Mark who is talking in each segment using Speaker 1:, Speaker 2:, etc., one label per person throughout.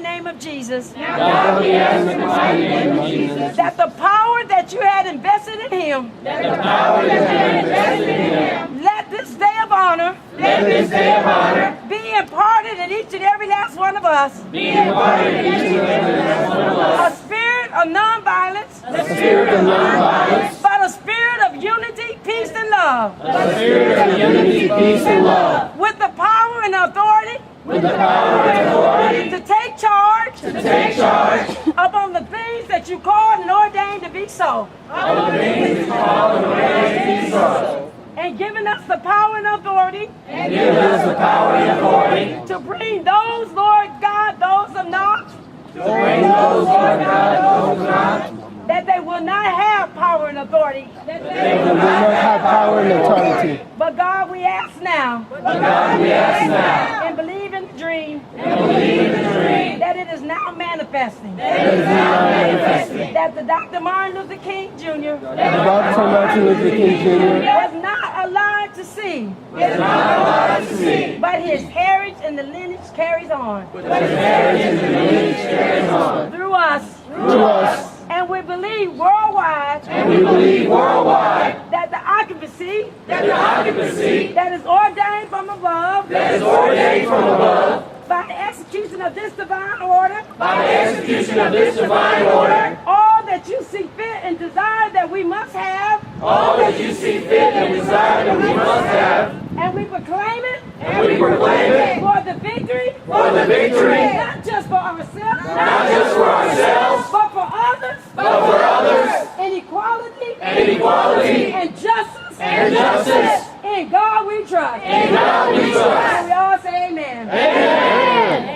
Speaker 1: name of Jesus.
Speaker 2: God, we ask in the mighty name of Jesus.
Speaker 1: That the power that you had invested in him.
Speaker 2: That the power that you had invested in him.
Speaker 1: Let this day of honor.
Speaker 2: Let this day of honor
Speaker 1: be imparted in each and every last one of us.
Speaker 2: be imparted in each and every last one of us.
Speaker 1: A spirit of nonviolence.
Speaker 2: A spirit of nonviolence.
Speaker 1: But a spirit of unity, peace, and love.
Speaker 2: A spirit of unity, peace, and love.
Speaker 1: With the power and authority.
Speaker 2: With the power and authority
Speaker 1: To take charge.
Speaker 2: to take charge
Speaker 1: Upon the things that you called and ordained to be so.
Speaker 2: of the things that call and ordained to be so.
Speaker 1: And giving us the power and authority.
Speaker 2: And give us the power and authority
Speaker 1: To bring those, Lord God, those of not.
Speaker 2: to bring those, Lord God, those who not.
Speaker 1: That they will not have power and authority.
Speaker 2: They will not have power and authority.
Speaker 1: But God, we ask now.
Speaker 2: But God, we ask now.
Speaker 1: And believe in the dream.
Speaker 2: And believe in the dream.
Speaker 1: That it is now manifesting.
Speaker 2: That is now manifesting.
Speaker 1: That the Dr. Martin Luther King Jr.
Speaker 2: Dr. Martin Luther King Jr.
Speaker 1: was not alive to see.
Speaker 2: is not allowed to see.
Speaker 1: But his heritage and the lineage carries on.
Speaker 2: But his heritage and the lineage carries on.
Speaker 1: Through us.
Speaker 2: Through us.
Speaker 1: And we believe worldwide.
Speaker 2: And we believe worldwide
Speaker 1: That the occupancy.
Speaker 2: that the occupancy
Speaker 1: That is ordained from above.
Speaker 2: that is ordained from above
Speaker 1: By the execution of this divine order.
Speaker 2: by the execution of this divine order,
Speaker 1: All that you see fit and desire that we must have.
Speaker 2: all that you see fit and desire that we must have,
Speaker 1: And we proclaim it.
Speaker 2: and we proclaim it
Speaker 1: For the victory.
Speaker 2: for the victory,
Speaker 1: Not just for ourselves.
Speaker 2: not just for ourselves,
Speaker 1: But for others.
Speaker 2: but for others,
Speaker 1: And equality.
Speaker 2: and equality,
Speaker 1: And justice.
Speaker 2: and justice.
Speaker 1: In God we trust.
Speaker 2: In God we trust.
Speaker 1: And we all say amen.
Speaker 2: Amen.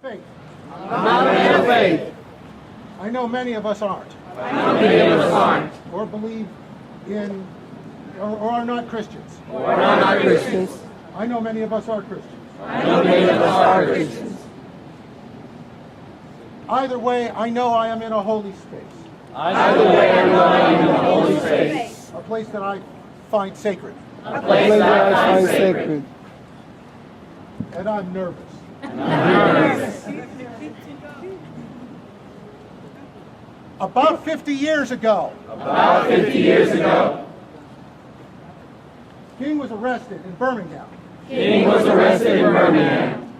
Speaker 3: Faith.
Speaker 2: I'm not a man of faith.
Speaker 3: I know many of us aren't,
Speaker 2: I know many of us aren't,
Speaker 3: or believe in, or are not Christians.
Speaker 2: or not Christians.
Speaker 3: I know many of us are Christians.
Speaker 2: I know many of us are Christians.
Speaker 3: Either way, I know I am in a holy space,
Speaker 2: Either way, I know I'm in the holy space,
Speaker 3: a place that I find sacred,
Speaker 2: a place that I find sacred.
Speaker 3: and I'm nervous. About 50 years ago,
Speaker 2: About 50 years ago,
Speaker 3: King was arrested in Birmingham,
Speaker 2: King was arrested in Birmingham,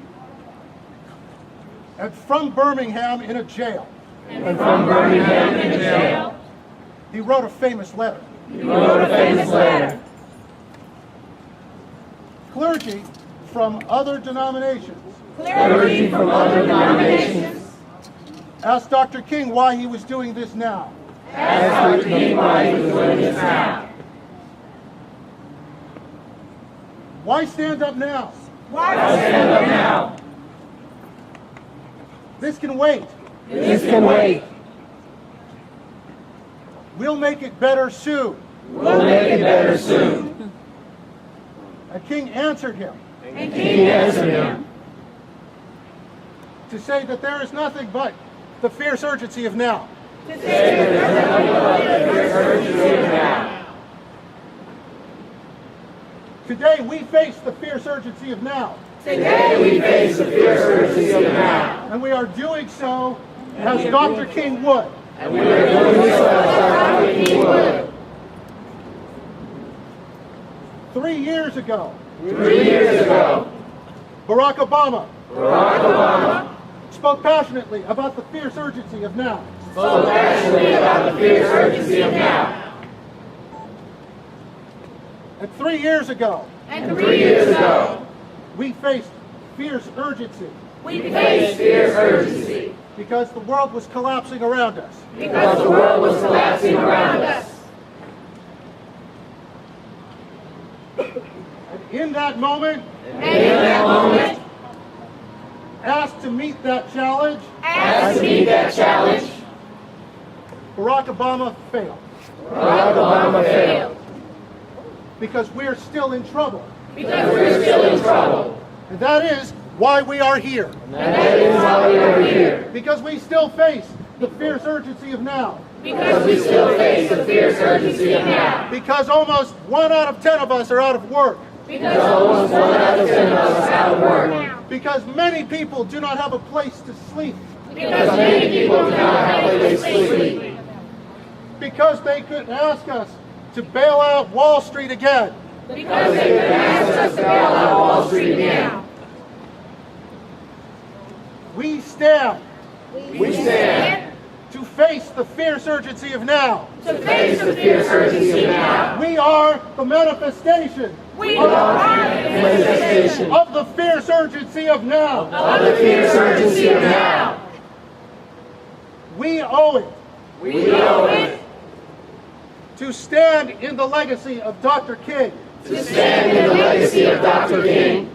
Speaker 3: and from Birmingham in a jail,
Speaker 2: and from Birmingham in jail,
Speaker 3: he wrote a famous letter.
Speaker 2: he wrote a famous letter.
Speaker 3: Clergy from other denominations
Speaker 2: Clergy from other denominations
Speaker 3: asked Dr. King why he was doing this now.
Speaker 2: asked Dr. King why he was doing this now.
Speaker 3: Why stand up now?
Speaker 2: Why stand up now?
Speaker 3: This can wait.
Speaker 2: This can wait.
Speaker 3: We'll make it better soon.
Speaker 2: We'll make it better soon.
Speaker 3: And King answered him
Speaker 2: And King answered him
Speaker 3: to say that there is nothing but the fierce urgency of now. Today we face the fierce urgency of now,
Speaker 2: Today we face the fierce urgency of now.
Speaker 3: and we are doing so as Dr. King would.
Speaker 2: And we are doing so as Dr. King would.
Speaker 3: 3 years ago,
Speaker 2: 3 years ago,
Speaker 3: Barack Obama
Speaker 2: Barack Obama
Speaker 3: spoke passionately about the fierce urgency of now.
Speaker 2: spoke passionately about the fierce urgency of now.
Speaker 3: And 3 years ago,
Speaker 2: And 3 years ago,
Speaker 3: we faced fierce urgency
Speaker 2: we faced fierce urgency
Speaker 3: because the world was collapsing around us.
Speaker 2: because the world was collapsing around us.
Speaker 3: And in that moment,
Speaker 2: And in that moment,
Speaker 3: asked to meet that challenge,
Speaker 2: asked to meet that challenge,
Speaker 3: Barack Obama failed
Speaker 2: Barack Obama failed
Speaker 3: because we're still in trouble.
Speaker 2: because we're still in trouble.
Speaker 3: And that is why we are here.
Speaker 2: And that is why we are here.
Speaker 3: Because we still face the fierce urgency of now.
Speaker 2: Because we still face the fierce urgency of now.
Speaker 3: Because almost 1 out of 10 of us are out of work.
Speaker 2: Because almost 1 out of 10 of us are out of work.
Speaker 3: Because many people do not have a place to sleep.
Speaker 2: Because many people do not have a place to sleep.
Speaker 3: Because they could ask us to bail out Wall Street again.
Speaker 2: Because they could ask us to bail out Wall Street again.
Speaker 3: We stand
Speaker 2: to
Speaker 3: face the fierce urgency of now.
Speaker 2: To face the fierce urgency of now.
Speaker 3: We are the manifestation.
Speaker 2: We are the manifestation
Speaker 3: of the fierce urgency of now.
Speaker 2: of the fierce urgency of now.
Speaker 3: We owe it
Speaker 2: We owe it
Speaker 3: to stand in the legacy of Dr. King.
Speaker 2: to stand in the legacy of Dr. King.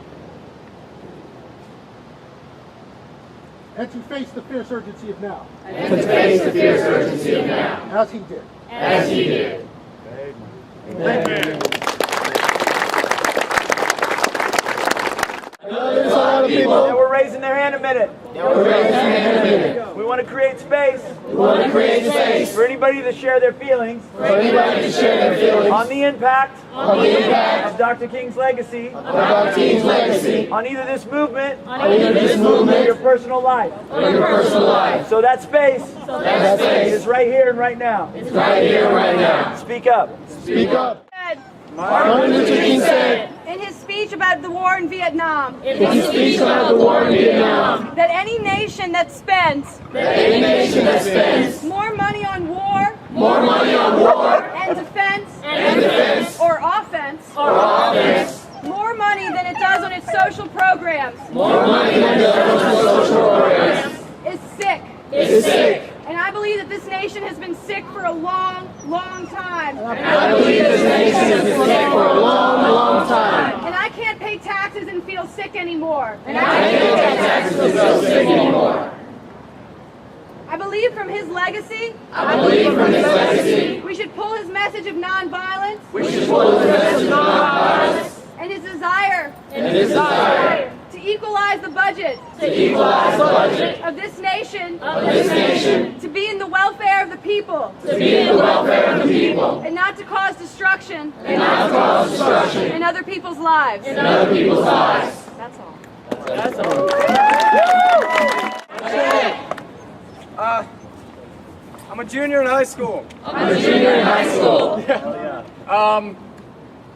Speaker 3: And to face the fierce urgency of now.
Speaker 2: And to face the fierce urgency of now.
Speaker 3: As he did.
Speaker 2: As he did.
Speaker 3: Thank you.
Speaker 2: There's a lot of people
Speaker 4: that were raising their hand a minute. We want to create space for anybody to share their feelings on the impact of Dr. King's legacy on either this movement or your personal life. So that space is right here and right now. Speak up.
Speaker 2: Martin Luther King said,
Speaker 1: In his speech about the war in Vietnam,
Speaker 2: that
Speaker 1: any nation that spends more money on war and defense or offense, more money than it does on its social programs, is sick. And I believe that this nation has been sick for a long, long time. And I can't pay taxes and feel sick anymore. I believe from his legacy, we should pull his message of nonviolence, and his desire to equalize the budget of this nation to be in the welfare of the people and not to cause destruction in other people's lives. That's all.
Speaker 4: I'm a junior in high school.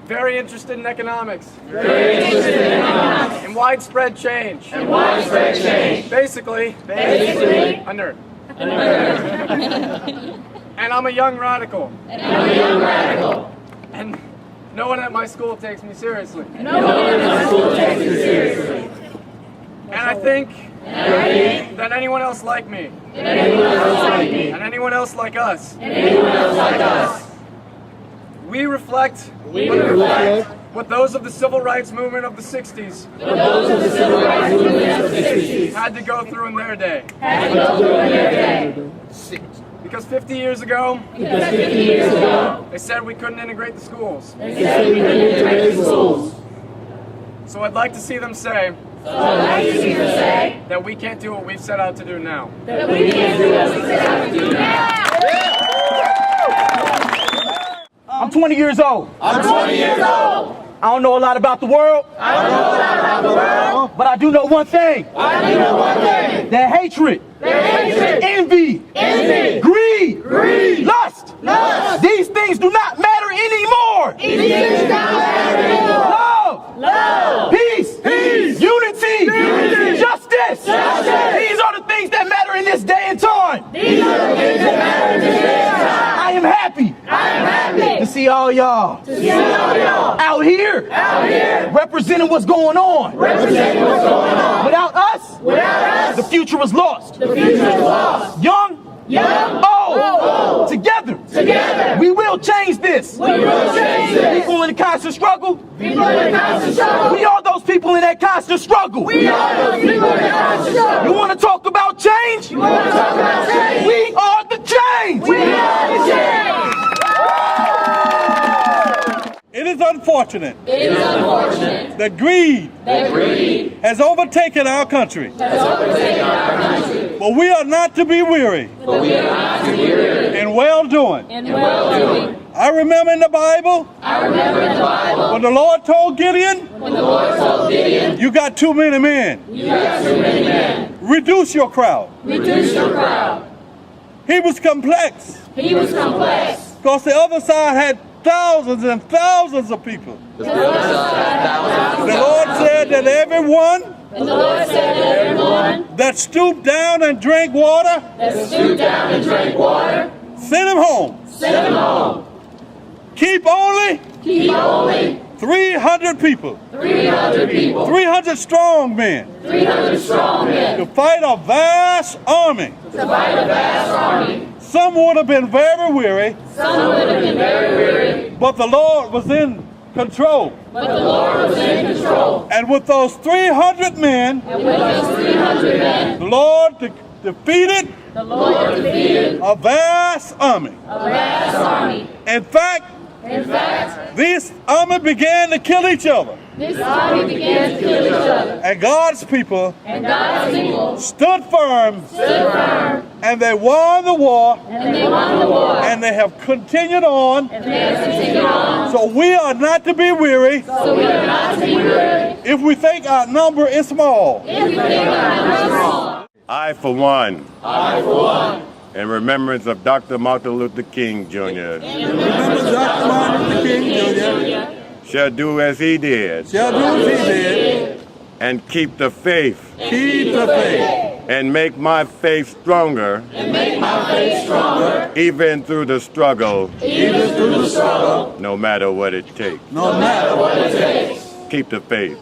Speaker 4: Very interested in economics. And widespread change. Basically, a nerd. And I'm a young radical. And no one at my school takes me seriously. And I think that anyone else like me, and anyone else like us, we reflect what those of the civil rights movement of the 60s had to go through in their day. Because 50 years ago, they said we couldn't integrate the schools. So I'd like to see them say that we can't do what we've set out to do now. I'm 20 years old. I don't know a lot about the world. But I do know one thing. That hatred, envy, greed, lust, these things do not matter anymore. Love, peace, unity, justice. These are the things that matter in this day and time. I am happy to see all y'all out here representing what's going on. Without us, the future was lost. Young, old, together, we will change this. People in the constant struggle, we are those people in that constant struggle. You want to talk about change? We are the change.
Speaker 5: It is unfortunate that greed has overtaken our country. But we are not to be weary in well doing. I remember in the Bible. When the Lord told Gideon. You got too many men. Reduce your crowd. He was complex. Because the other side had thousands and thousands of people. The Lord said that everyone that stooped down and drank water, send him home. Keep only 300 people. 300 strong men. To fight a vast army. Some would have been very weary. But the Lord was in control. And with those 300 men, the Lord defeated a vast army. In fact, this army began to kill each other. And God's people stood firm. And they won the war. And they have continued on. So we are not to be weary. If we think our number is small.
Speaker 6: I, for one, in remembrance of Dr. Martin Luther King, Jr., shall do as he did, and keep the faith, and make my faith stronger, even through the struggle, no matter what it takes. Keep the faith.